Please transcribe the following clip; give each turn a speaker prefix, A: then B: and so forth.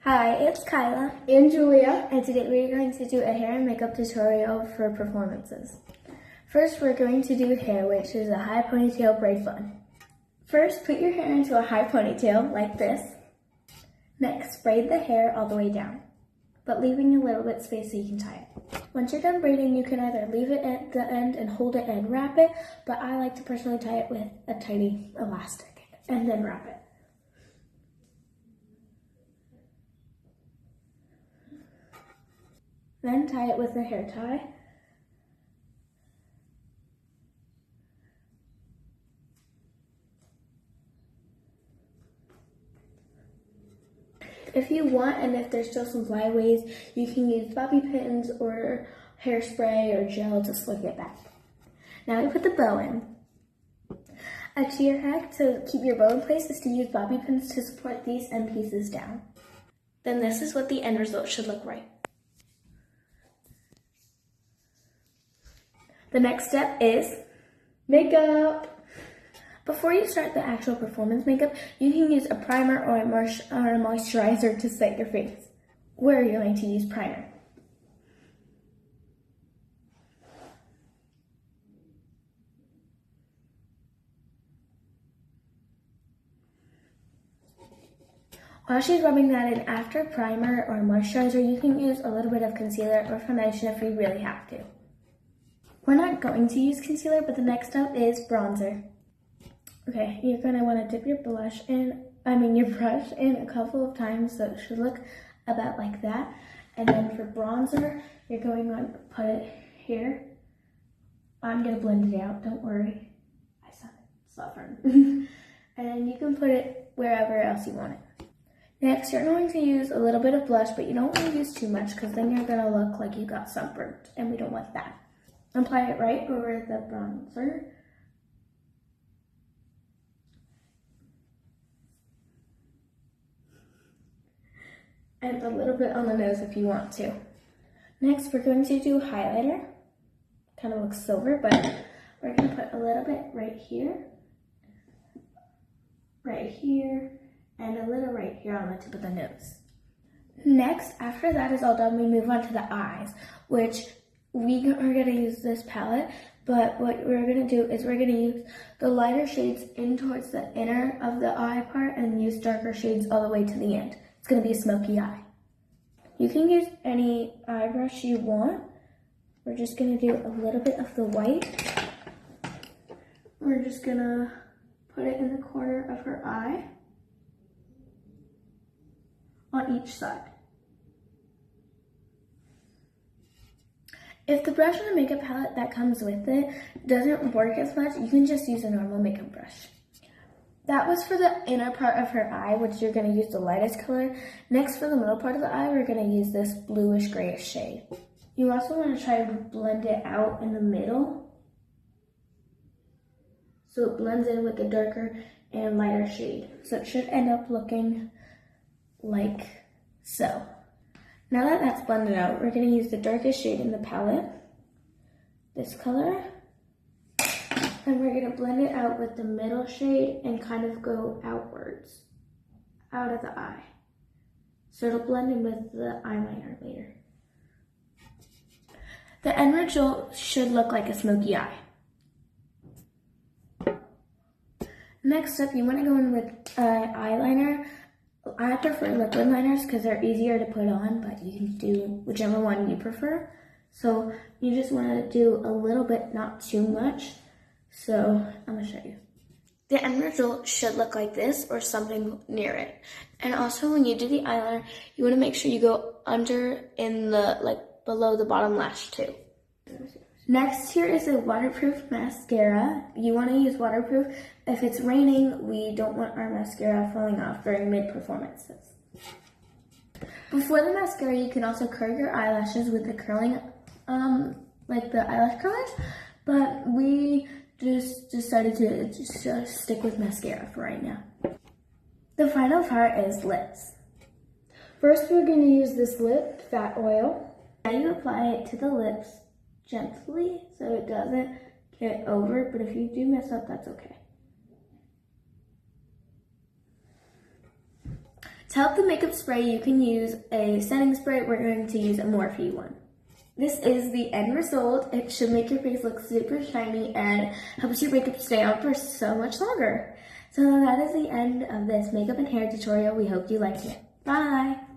A: Hi, it's Kyla
B: and Julia.
A: and today we're going to do a hair and makeup tutorial for performances. First, we're going to do hair, which is a high ponytail braid bun. First, put your hair into a high ponytail like this. Next, braid the hair all the way down, but leaving a little bit space so you can tie it. Once you're done braiding, you can either leave it at the end and hold it and wrap it, but I like to personally tie it with a tiny elastic and then wrap it. Then tie it with a hair tie. If you want, and if there's still some flyaways, you can use bobby pins or hairspray or gel to slick it back. Now we put the bow in. A cheer hack to keep your bow in place is to use bobby pins to support these end pieces down. Then this is what the end result should look like. The next step is makeup. Before you start the actual performance makeup, you can use a primer or a moisturizer to set your face. We're going to use primer. While she's rubbing that in after primer or moisturizer, you can use a little bit of concealer or foundation if you really have to. We're not going to use concealer, but the next step is bronzer. Okay, you're gonna wanna dip your brush in a couple of times so it should look about like that. And then for bronzer, you're going to put it here. I'm gonna blend it out, don't worry. I saw it, suffering. And then you can put it wherever else you want it. Next, you're going to use a little bit of blush, but you don't want to use too much because then you're gonna look like you got sunburnt, and we don't want that. Apply it right over the bronzer. And a little bit on the nose if you want to. Next, we're going to do highlighter. Kind of looks silver, but we're going to put a little bit right here, and a little right here on the tip of the nose. Next, after that is all done, we move on to the eyes, which we are going to use this palette, but what we're going to do is we're going to use the lighter shades in towards the inner of the eye part and use darker shades all the way to the end. It's going to be a smoky eye. You can use any eye brush you want. We're just going to do a little bit of the white. We're just going to put it in the corner of her eye on each side. If the brush or the makeup palette that comes with it doesn't work as much, you can just use a normal makeup brush. That was for the inner part of her eye, which you're going to use the lightest color. Next, for the middle part of the eye, we're going to use this bluish grayish shade. You also want to try to blend it out in the middle, so it blends in with the darker and lighter shade. So it should end up looking like so. Now that that's blended out, we're going to use the darkest shade in the palette, this color, and we're going to blend it out with the middle shade and kind of go outwards, out of the eye. So it'll blend in with the eyeliner later. The end result should look like a smoky eye. Next up, you want to go in with eyeliner. I prefer liquid liners because they're easier to put on, but you can do whichever one you prefer. So you just want to do a little bit, not too much. So I'm going to show you. The end result should look like this or something near it. And also when you do the eyeliner, you want to make sure you go under in the, below the bottom lash too. Next, here is a waterproof mascara. You want to use waterproof. If it's raining, we don't want our mascara falling off during mid-performances. Before the mascara, you can also curl your eyelashes with the curling, like the eyelash curlers, but we just decided to just stick with mascara for right now. The final part is lips.
B: First, we're going to use this lip fat oil.
A: Now you apply it to the lips gently so it doesn't get over, but if you do mess up, that's okay. To help the makeup spray, you can use a setting spray. We're going to use a Morphe one. This is the end result. It should make your face look super shiny and helps your makeup stay on for so much longer. So that is the end of this makeup and hair tutorial. We hope you liked it. Bye!